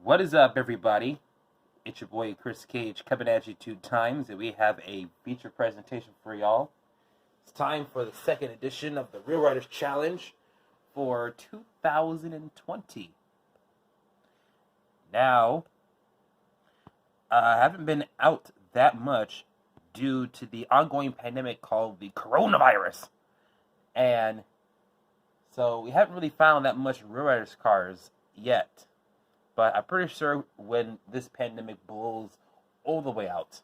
What is up, everybody? It's your boy Chris Cage coming at you 2 times, and we have a feature presentation for y'all. It's time for the second edition of the Real Riders Challenge for 2020. Now, I haven't been out that much due to the ongoing pandemic called the coronavirus. And so we haven't really found that much Real Riders cars yet. But I'm pretty sure when this pandemic blows all the way out,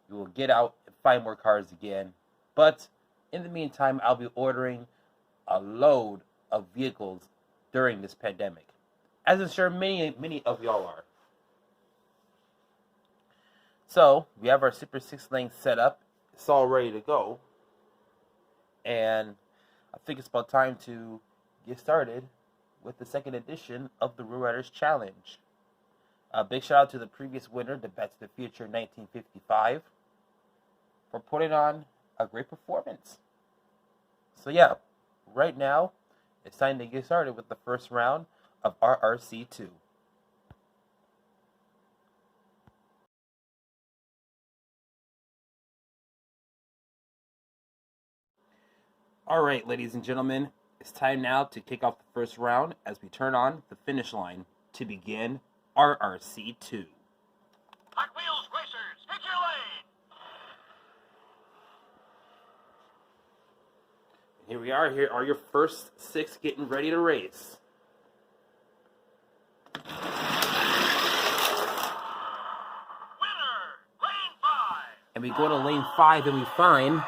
we will get out and find more cars again. But in the meantime, I'll be ordering a load of vehicles during this pandemic, as I'm sure many of y'all are. So we have our Super 6-lane set up. It's all ready to go. And I think it's about time to get started with the second edition of the Real Riders Challenge. A big shout out to the previous winner, the Back to the Future 1955, for putting on a great performance. So yeah, right now, it's time to get started with the first round of RRC2. Alright, ladies and gentlemen, it's time now to kick off the first round as we turn on the finish line to begin RRC2. Hot Wheels Racers, hit your lane! Here we are. Here are your first 6 getting ready to race. Winner, lane 5! And we go to lane 5 and we find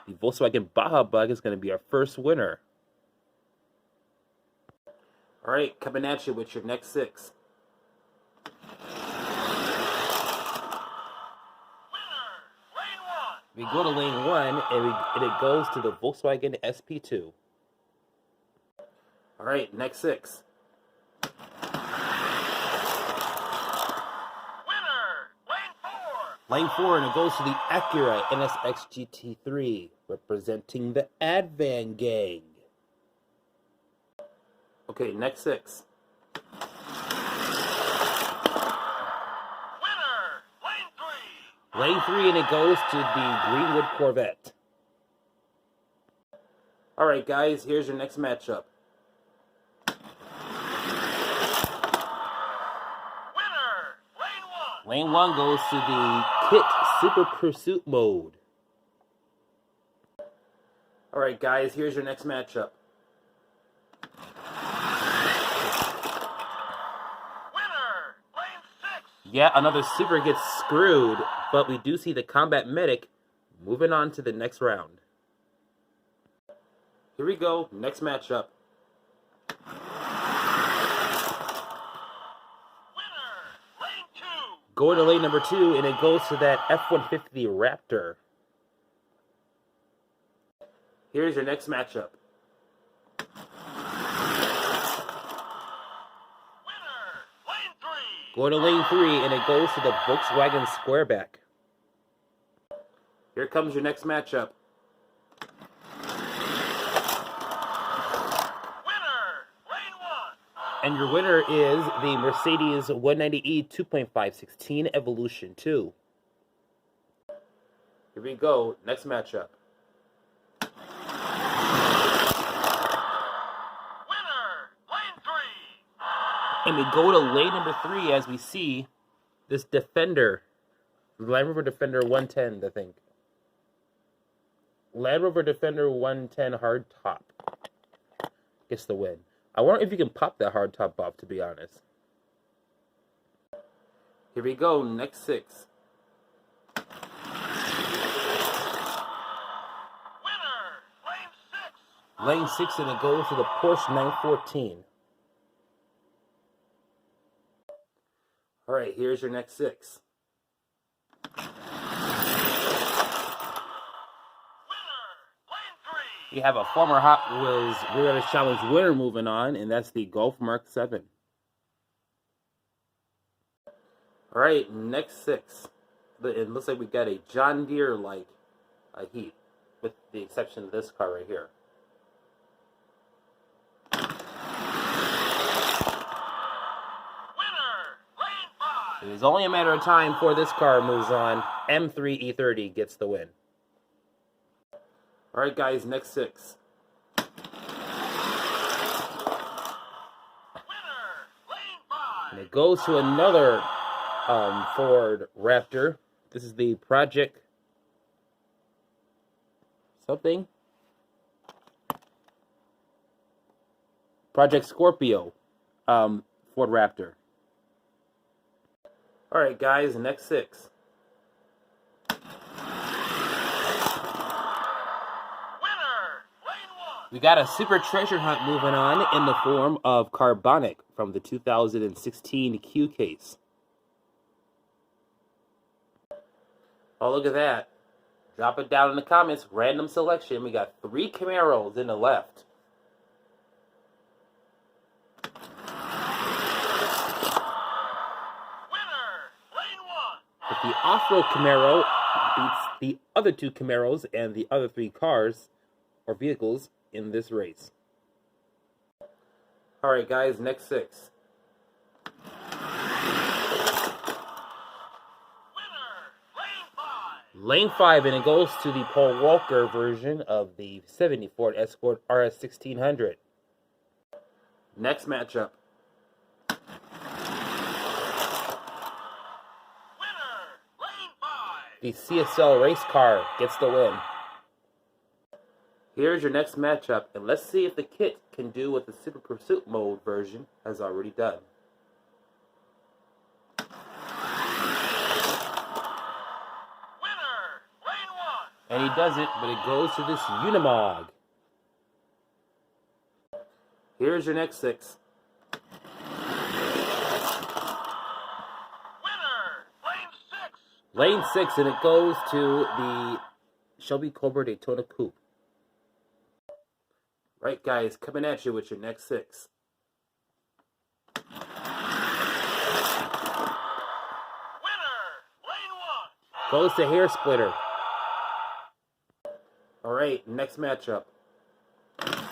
the Volkswagen Baja Bug is going to be our first winner. All right, coming at you with your next 6. Winner, lane 1! We go to lane 1 and it goes to the Volkswagen SP2. All right, next 6. Winner, lane 4! Lane 4 and it goes to the Acura NSX GT3, representing the Advan Gang. Okay, next 6. Winner, lane 3! Lane 3 and it goes to the Greenwood Corvette. All right, guys, here's your next matchup. Winner, lane 1! Lane 1 goes to the Kit Super Pursuit mode. All right, guys, here's your next matchup. Winner, lane 6! Yeah, another Super gets screwed, but we do see the Combat Medic moving on to the next round. Here we go, next matchup. Winner, lane 2! Going to lane number 2, and it goes to that F-150 Raptor. Here's your next matchup. Winner, lane 3! Going to lane 3, and it goes to the Volkswagen Squareback. Here comes your next matchup. Winner, lane 1! And your winner is the Mercedes 190e 2.516 Evolution 2. Here we go, next matchup. Winner, lane 3! And we go to lane number 3 as we see this Defender, Land Rover Defender 110, I think. Land Rover Defender 110 hardtop gets the win. I wonder if you can pop that hardtop off, to be honest. Here we go, next 6. Winner, lane 6! Lane 6, and it goes to the Porsche 914. All right, here's your next 6. Winner, lane 3! You have a former Hot Wheels Real Riders Challenge winner moving on, and that's the Golf Mark 7. All right, next 6. It looks like we got a John Deere-like Heat, with the exception of this car right here. Winner, It is only a matter of time before this car moves on. M3E30 gets the win. All right, guys, next 6. Winner, lane 5. And it goes to another Ford Raptor. This is the Project something. Project Scorpio Ford Raptor. All right, guys, next 6. We got a super treasure hunt moving on in the form of Carbonic from the 2016 Q case. Oh, look at that. Drop it down in the comments. Random selection. We got 3 Camaros in the left. Winner, lane 1. If the off-road Camaro beats the other 2 Camaros and the other 3 cars or vehicles in this race. All right, guys, next 6. Lane 5, and it goes to the Paul Walker version of the 70 Ford Escort RS 1600. Next matchup. Winner, lane 5. The CSL race car gets the win. Here's your next matchup, and let's see if the kit can do what the Super Pursuit mode version has already done. And he does it, but it goes to this Unimog. Here's your next 6. Winner, lane 6. Lane 6, and it goes to the Shelby Cobra Daytona Coupe. Right, guys, coming at you with your next 6. Winner, lane 1. Goes to Hair Splitter. All right, next matchup. Winner,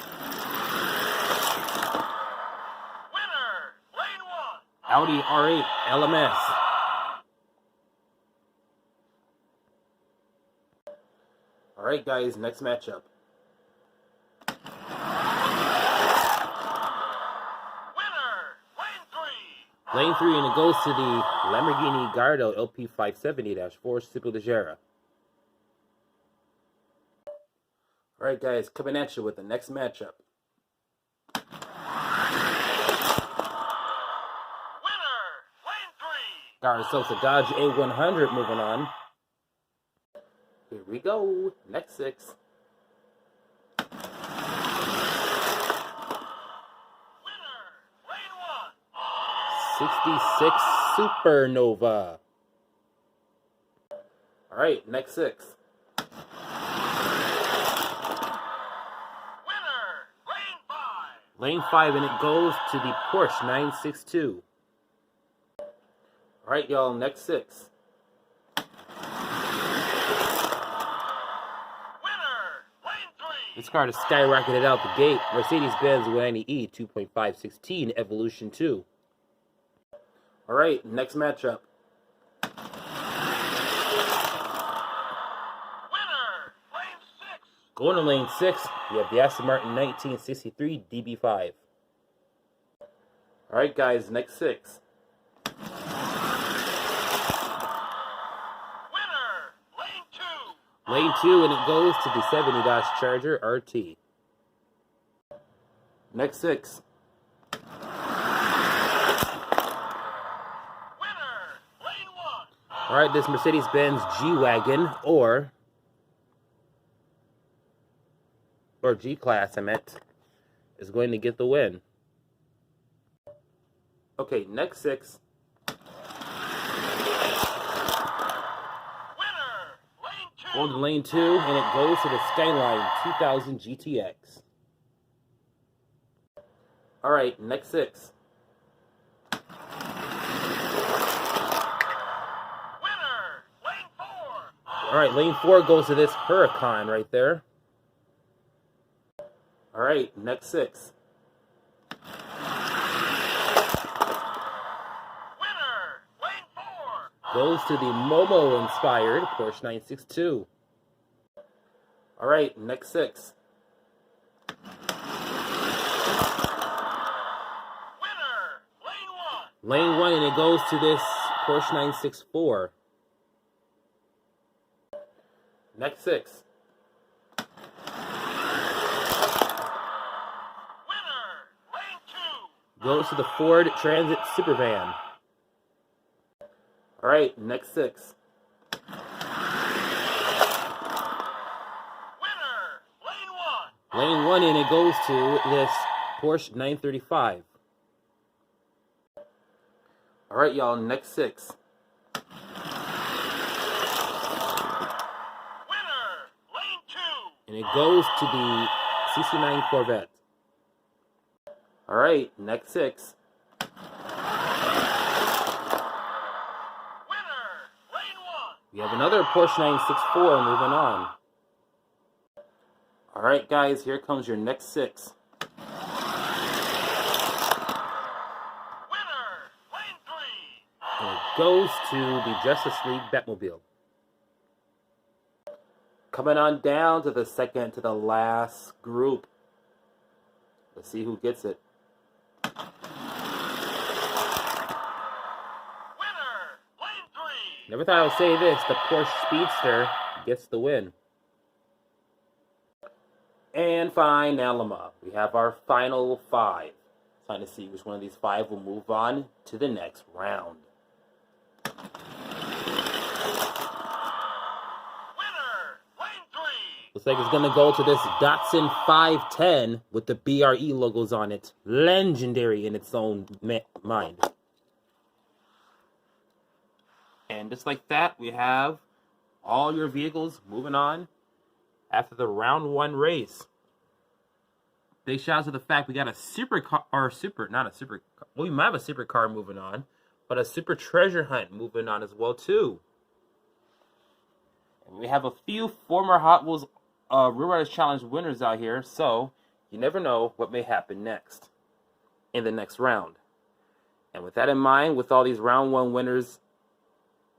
lane 1. Audi R8 LMS. All right, guys, next matchup. Winner, lane 3. Lane 3, and it goes to the Lamborghini Gallardo LP570-4 Superleggera. All right, guys, coming at you with the next matchup. Winner, lane 3. Got ourselves a Dodge A100 moving on. Here we go. Next 6. Winner, lane 66 Supernova. All right, next 6. Lane 5, and it goes to the Porsche 962. All right, y'all, next 6. Winner, lane 3. This car has skyrocketed out the gate. Mercedes-Benz 190E 2.516 Evolution 2. All right, next matchup. Winner, lane 6. Going to lane 6, we have the Aston Martin 1963 DB5. All right, guys, next 6. Winner, lane 2. Lane 2, and it goes to the 70 Dodge Charger RT. Next 6. Winner, lane 1. All right, this Mercedes-Benz G-Wagon, or G-Class, I meant, is going to get the win. Okay, next 6. Winner, lane 2. On to lane 2, and it goes to the Skyline 2000 GTX. All right, next 6. Winner, lane 4. All right, lane 4 goes to this Huracan right there. All right, next 6. Winner, lane 4. Goes to the Momo-inspired Porsche 962. All right, next 6. Winner, lane 1. Lane 1, and it goes to this Porsche 964. Next 6. Winner, lane 2. Goes to the Ford Transit Supervan. All right, next 6. Winner, lane 1. Lane 1, and it goes to this Porsche 935. All right, y'all, next 6. Winner, lane 2. And it goes to the CC9 Corvette. All right, next 6. Winner, lane 1. We have another Porsche 964 moving on. All right, guys, here comes your next 6. Winner, lane 3. And it goes to the Justice League Batmobile. Coming on down to the second to the last group. Let's see who gets it. Winner, lane 3. Never thought I would say this. The Porsche Speedster gets the win. And finally, we have our final 5. Trying to see which one of these 5 will move on to the next round. Winner, lane 3. Looks like it's going to go to this Datsun 510 with the BRE logos on it. Legendary in its own mind. And just like that, we have all your vehicles moving on after the round 1 race. Big shout out to the fact we got a supercar, or not a supercar. Well, we might have a supercar moving on, but a super treasure hunt moving on as well too. And we have a few former Hot Wheels Real Riders Challenge winners out here, so you never know what may happen next in the next round. And with that in mind, with all these round 1 winners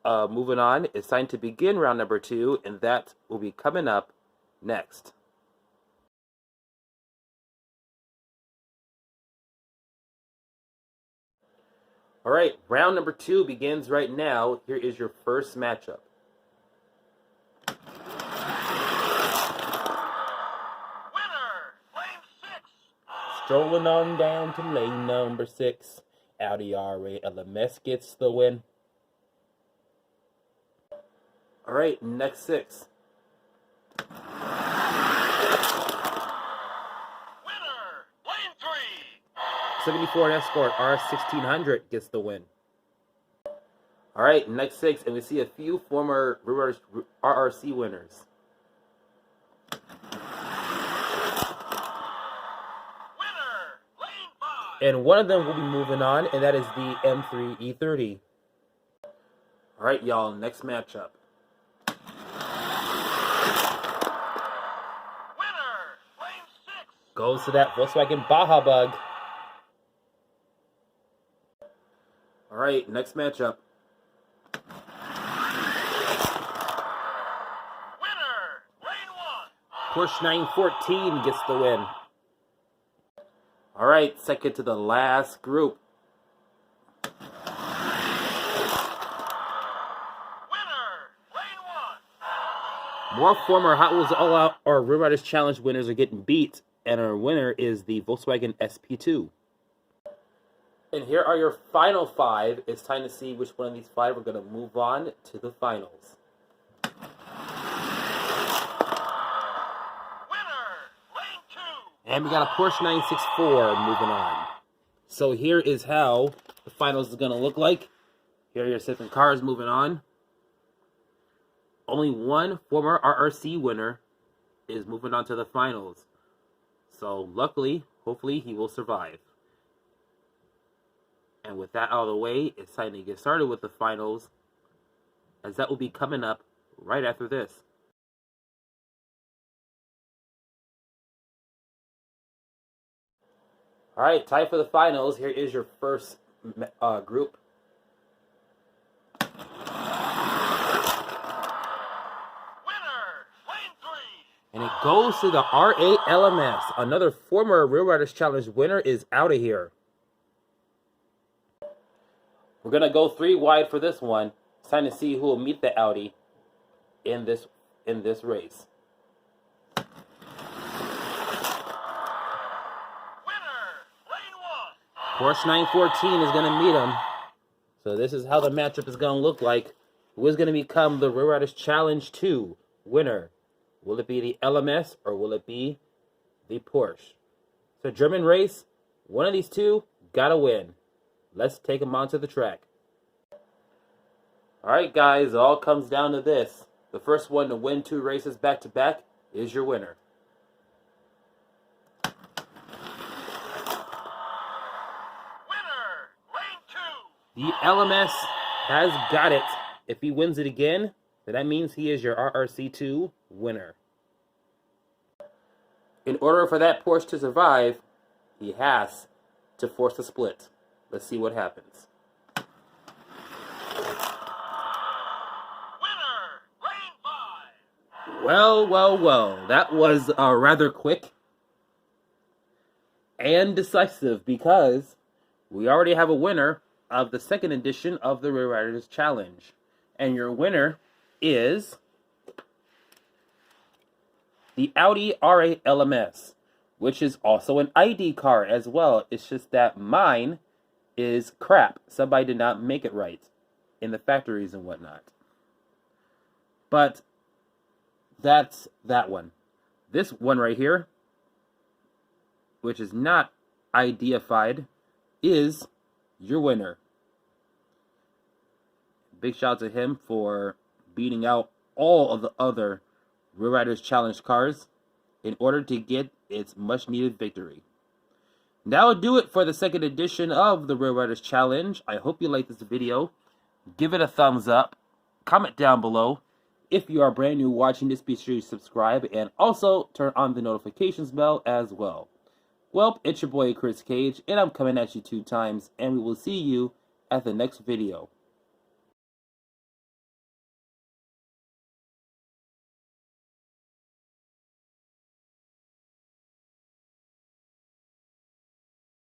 moving on, it's time to begin round number 2, and that will be coming up next. All right, round number 2 begins right now. Here is your first matchup. Winner, lane 6. Strolling on down to lane number 6. Audi R8 LMS gets the win. All right, next 6. Winner, lane 3. 74 Escort R1600 gets the win. All right, next 6, and we see a few former RRC winners. Winner, lane 5. And one of them will be moving on, and that is the M3 E30. All right, y'all, next matchup. Winner, lane 6. Goes to that Volkswagen Baja Bug. All right, next matchup. Winner, lane 1. Porsche 914 gets the win. All right, second to the last group. Winner, lane 1. More former Hot Wheels All Out or Real Riders Challenge winners are getting beat, and our winner is the Volkswagen SP2. And here are your final 5. It's time to see which one of these 5 are going to move on to the finals. Winner, lane 2. And we got a Porsche 964 moving on. So here is how the finals is going to look like. Here are your 7 cars moving on. Only one former RRC winner is moving on to the finals. So luckily, hopefully, he will survive. And with that out of the way, it's time to get started with the finals, as that will be coming up right after this. All right, time for the finals. Here is your first group. And it goes to the RALMS. Another former Real Riders Challenge winner is out of here. We're going to go 3 wide for this one. It's time to see who will meet the Audi in this race. Winner, lane 1. Porsche 914 is going to meet him. So this is how the matchup is going to look like. Who is going to become the Real Riders Challenge 2 winner? Will it be the LMS or will it be the Porsche? It's a German race. One of these two got to win. Let's take them onto the track. All right, guys, it all comes down to this. The first one to win 2 races back-to-back is your winner. Winner, lane 2. The LMS has got it. If he wins it again, then that means he is your RRC2 winner. In order for that Porsche to survive, he has to force a split. Let's see what happens. Winner, lane 5. Well. That was rather quick and decisive because we already have a winner of the second edition of the Real Riders Challenge. And your winner is the Audi R8 LMS, which is also an ID car as well. It's just that mine is crap. Somebody did not make it right in the factories and whatnot. But that's that one. This one right here, which is not IDified, is your winner. Big shout out to him for beating out all of the other Real Riders Challenge cars in order to get its much needed victory. That will do it for the second edition of the Real Riders Challenge. I hope you liked this video. Give it a thumbs up. Comment down below. If you are brand new watching this, be sure to subscribe and also turn on the notifications bell as well. Well, it's your boy Chris Cage, and I'm coming at you 2 times, and we will see you at the next video.